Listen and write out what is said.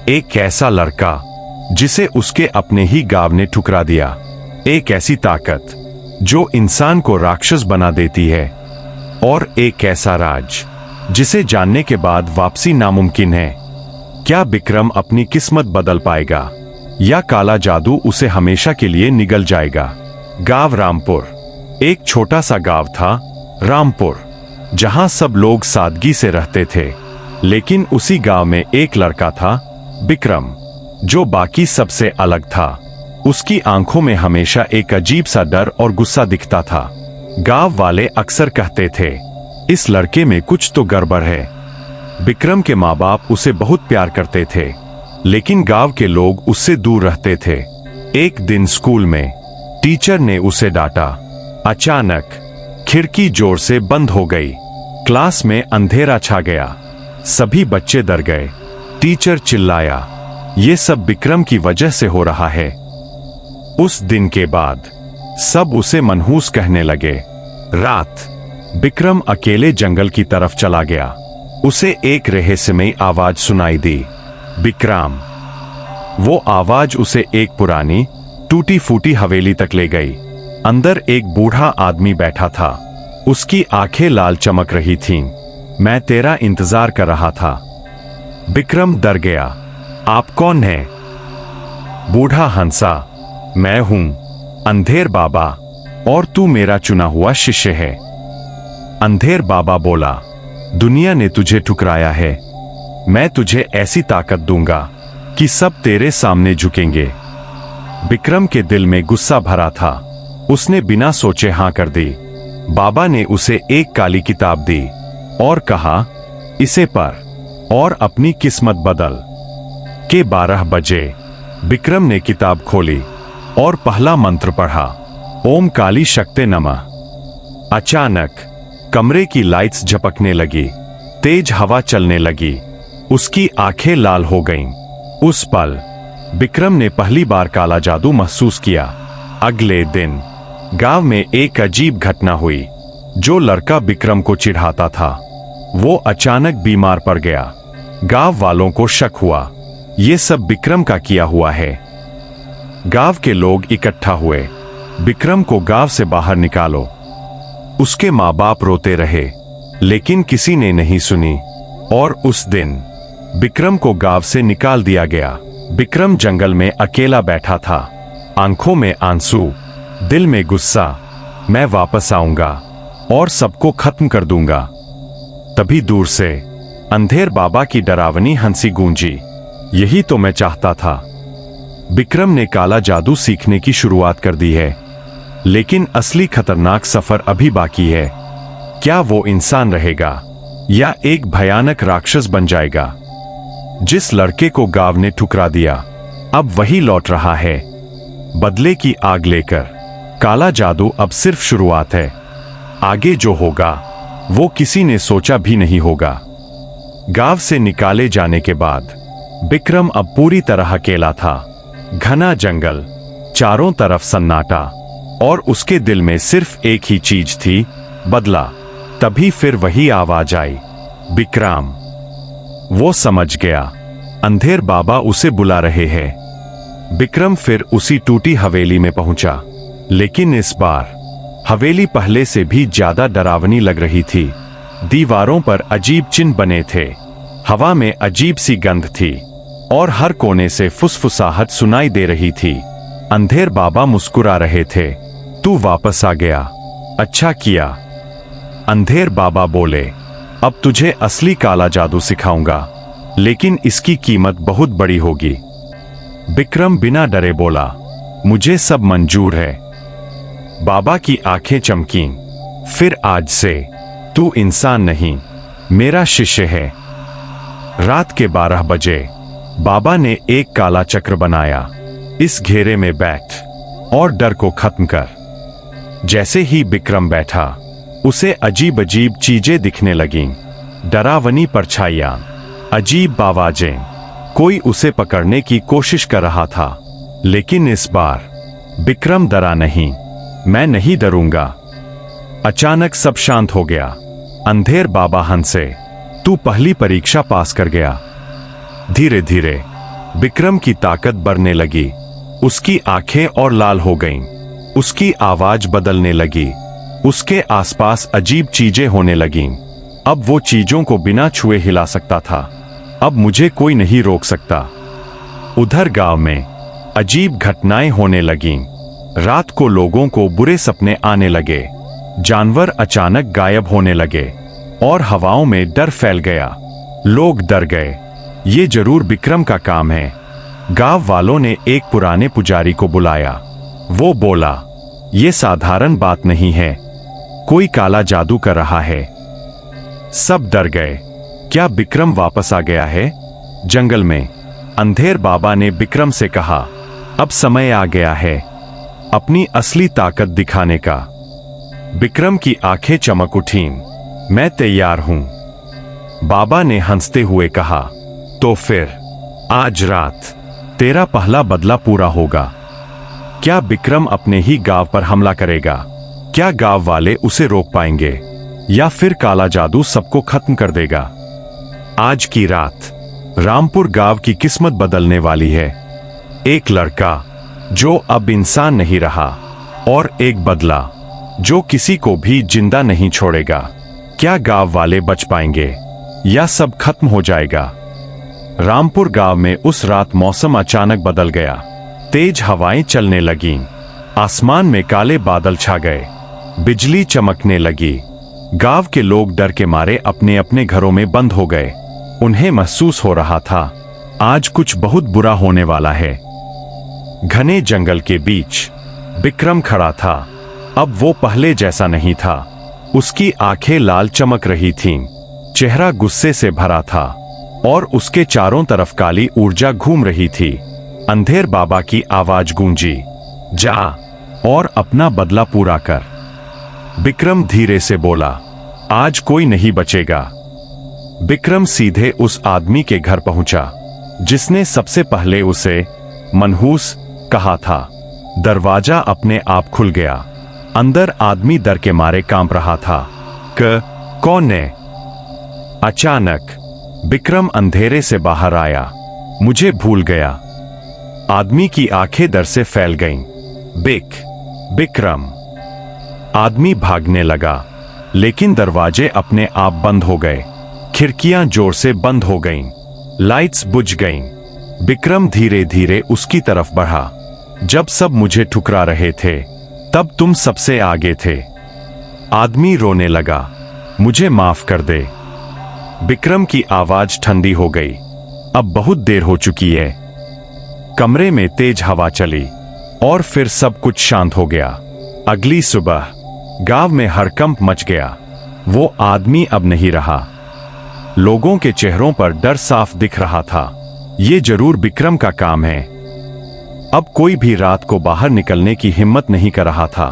एक ऐसा लड़का जिसे उसके अपने ही गांव ने ठुकरा दिया। एक ऐसी ताकत जो इंसान को राक्षस बना देती है, और एक ऐसा राज जिसे जानने के बाद वापसी नामुमकिन है। क्या विक्रम अपनी किस्मत बदल पाएगा, या काला जादू उसे हमेशा के लिए निगल जाएगा? गांव रामपुर। एक छोटा सा गांव था रामपुर, जहां सब लोग सादगी से रहते थे। लेकिन उसी गांव में एक लड़का था, विक्रम, जो बाकी सबसे अलग था। उसकी आंखों में हमेशा एक अजीब सा डर और गुस्सा दिखता था। गांव वाले अक्सर कहते थे, इस लड़के में कुछ तो गड़बड़ है। विक्रम के माँ बाप उसे बहुत प्यार करते थे, लेकिन गांव के लोग उससे दूर रहते थे। एक दिन स्कूल में टीचर ने उसे डांटा। अचानक खिड़की जोर से बंद हो गई। क्लास में अंधेरा छा गया। सभी बच्चे डर गए। टीचर चिल्लाया, ये सब विक्रम की वजह से हो रहा है। उस दिन के बाद सब उसे मनहूस कहने लगे। रात, विक्रम अकेले जंगल की तरफ चला गया। उसे एक रहस्यमयी आवाज सुनाई दी, विक्रम। वो आवाज उसे एक पुरानी टूटी फूटी हवेली तक ले गई। अंदर एक बूढ़ा आदमी बैठा था। उसकी आंखें लाल चमक रही थीं। मैं तेरा इंतजार कर रहा था। विक्रम डर गया। आप कौन हैं? बूढ़ा हंसा, मैं हूं अंधेर बाबा, और तू मेरा चुना हुआ शिष्य है। अंधेर बाबा बोला, दुनिया ने तुझे ठुकराया है। मैं तुझे ऐसी ताकत दूंगा कि सब तेरे सामने झुकेंगे। विक्रम के दिल में गुस्सा भरा था। उसने बिना सोचे हां कर दी। बाबा ने उसे एक काली किताब दी और कहा, इसे पढ़ और अपनी किस्मत बदल। के 12 बजे विक्रम ने किताब खोली और पहला मंत्र पढ़ा, ओम काली शक्ति नमः। अचानक कमरे की लाइट्स झपकने लगी। तेज हवा चलने लगी। उसकी आंखें लाल हो गईं। उस पल विक्रम ने पहली बार काला जादू महसूस किया। अगले दिन गांव में एक अजीब घटना हुई। जो लड़का विक्रम को चिढ़ाता था, वो अचानक बीमार पड़ गया। गांव वालों को शक हुआ, ये सब विक्रम का किया हुआ है। गांव के लोग इकट्ठा हुए, विक्रम को गांव से बाहर निकालो। उसके माँ बाप रोते रहे, लेकिन किसी ने नहीं सुनी। और उस दिन विक्रम को गांव से निकाल दिया गया। विक्रम जंगल में अकेला बैठा था, आंखों में आंसू, दिल में गुस्सा। मैं वापस आऊंगा और सबको खत्म कर दूंगा। तभी दूर से अंधेर बाबा की डरावनी हंसी गूंजी। यही तो मैं चाहता था। विक्रम ने काला जादू सीखने की शुरुआत कर दी है, लेकिन असली खतरनाक सफर अभी बाकी है। क्या वो इंसान रहेगा या एक भयानक राक्षस बन जाएगा? जिस लड़के को गांव ने ठुकरा दिया, अब वही लौट रहा है, बदले की आग लेकर। काला जादू अब सिर्फ शुरुआत है। आगे जो होगा वो किसी ने सोचा भी नहीं होगा। गांव से निकाले जाने के बाद विक्रम अब पूरी तरह अकेला था। घना जंगल, चारों तरफ सन्नाटा, और उसके दिल में सिर्फ एक ही चीज थी, बदला। तभी फिर वही आवाज आई, विक्रम। वो समझ गया, अंधेर बाबा उसे बुला रहे हैं। विक्रम फिर उसी टूटी हवेली में पहुंचा, लेकिन इस बार हवेली पहले से भी ज्यादा डरावनी लग रही थी। दीवारों पर अजीब चिन्ह बने थे, हवा में अजीब सी गंध थी, और हर कोने से फुसफुसाहट सुनाई दे रही थी। अंधेर बाबा मुस्कुरा रहे थे, तू वापस आ गया, अच्छा किया। अंधेर बाबा बोले, अब तुझे असली काला जादू सिखाऊंगा, लेकिन इसकी कीमत बहुत बड़ी होगी। विक्रम बिना डरे बोला, मुझे सब मंजूर है। बाबा की आंखें चमकीं। फिर आज से तू इंसान नहीं, मेरा शिष्य है। रात के 12 बजे बाबा ने एक काला चक्र बनाया। इस घेरे में बैठ और डर को खत्म कर। जैसे ही विक्रम बैठा, उसे अजीब अजीब चीजें दिखने लगीं। डरावनी परछाइयां, अजीब आवाजें। कोई उसे पकड़ने की कोशिश कर रहा था, लेकिन इस बार विक्रम डरा नहीं। मैं नहीं डरूंगा। अचानक सब शांत हो गया। अंधेर बाबा हंसे, तू पहली परीक्षा पास कर गया। धीरे धीरे विक्रम की ताकत बढ़ने लगी। उसकी आंखें और लाल हो गईं। उसकी आवाज बदलने लगी। उसके आसपास अजीब चीजें होने लगीं। अब वो चीजों को बिना छुए हिला सकता था। अब मुझे कोई नहीं रोक सकता। उधर गांव में अजीब घटनाएं होने लगीं। रात को लोगों को बुरे सपने आने लगे। जानवर अचानक गायब होने लगे और हवाओं में डर फैल गया। लोग डर गए। ये जरूर विक्रम का काम है। गांव वालों ने एक पुराने पुजारी को बुलाया। वो बोला, ये साधारण बात नहीं है, कोई काला जादू कर रहा है। सब डर गए। क्या विक्रम वापस आ गया है? जंगल में अंधेर बाबा ने विक्रम से कहा, अब समय आ गया है अपनी असली ताकत दिखाने का। विक्रम की आंखें चमक उठीं। मैं तैयार हूं, बाबा ने हंसते हुए कहा। तो फिर आज रात तेरा पहला बदला पूरा होगा। क्या विक्रम अपने ही गांव पर हमला करेगा? क्या गांव वाले उसे रोक पाएंगे या फिर काला जादू सबको खत्म कर देगा? आज की रात रामपुर गांव की किस्मत बदलने वाली है। एक लड़का जो अब इंसान नहीं रहा और एक बदला जो किसी को भी जिंदा नहीं छोड़ेगा। क्या गांव वाले बच पाएंगे या सब खत्म हो जाएगा? रामपुर गांव में उस रात मौसम अचानक बदल गया। तेज हवाएं चलने लगीं। आसमान में काले बादल छा गए। बिजली चमकने लगी। गांव के लोग डर के मारे अपने अपने घरों में बंद हो गए। उन्हें महसूस हो रहा था आज कुछ बहुत बुरा होने वाला है। घने जंगल के बीच विक्रम खड़ा था। अब वो पहले जैसा नहीं था। उसकी आंखें लाल चमक रही थीं। चेहरा गुस्से से भरा था और उसके चारों तरफ काली ऊर्जा घूम रही थी। अंधेर बाबा की आवाज गूंजी, जा और अपना बदला पूरा कर। विक्रम धीरे से बोला, आज कोई नहीं बचेगा। विक्रम सीधे उस आदमी के घर पहुंचा जिसने सबसे पहले उसे मनहूस कहा था। दरवाजा अपने आप खुल गया। अंदर आदमी डर के मारे कांप रहा था। कौन है? अचानक विक्रम अंधेरे से बाहर आया। मुझे भूल गया। आदमी की आंखें डर से फैल गईं। विक्रम। आदमी भागने लगा लेकिन दरवाजे अपने आप बंद हो गए। खिड़कियां जोर से बंद हो गईं। लाइट्स बुझ गईं। विक्रम धीरे धीरे उसकी तरफ बढ़ा। जब सब मुझे ठुकरा रहे थे तब तुम सबसे आगे थे। आदमी रोने लगा, मुझे माफ कर दे। विक्रम की आवाज ठंडी हो गई। अब बहुत देर हो चुकी है। कमरे में तेज हवा चली और फिर सब कुछ शांत हो गया। अगली सुबह गांव में हड़कंप मच गया। वो आदमी अब नहीं रहा। लोगों के चेहरों पर डर साफ दिख रहा था। ये जरूर विक्रम का काम है। अब कोई भी रात को बाहर निकलने की हिम्मत नहीं कर रहा था।